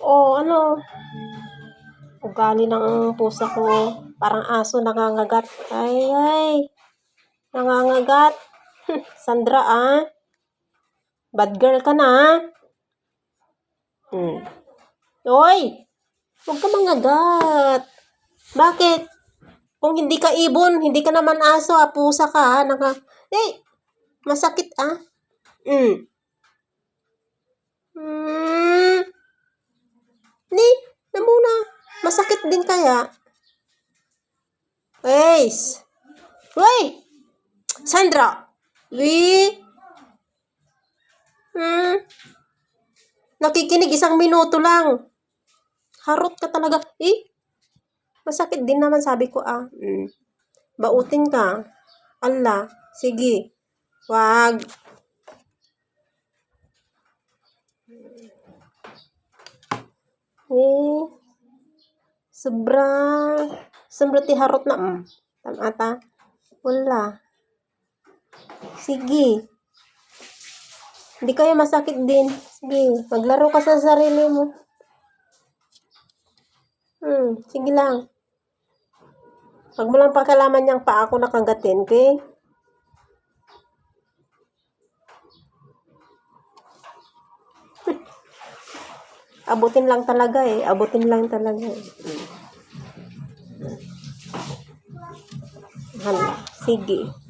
Oh, ano? Ugali ng pusa ko. Parang aso nangangagat. Ay. Nangangagat. Sandra, bad girl ka na, Hoy! Huwag ka mangagat. Bakit? Kung hindi ka ibon, hindi ka naman aso, pusa ka, masakit, na muna. Masakit din kaya. Hoy! Sandra! Nakikinig 1 minuto lang. Harot ka talaga. Masakit din naman sabi ko, Bautin ka. Ala, sige. Wag. Sobra ti harot na. Tamata. Wala. Sige. Hindi kaya masakit din. Sige, maglaro ka sa sarili mo. Sige lang. Huwag mo lang pakalaman niyang pa ako nakagatin, okay? Abutin lang talaga. Hala, sige.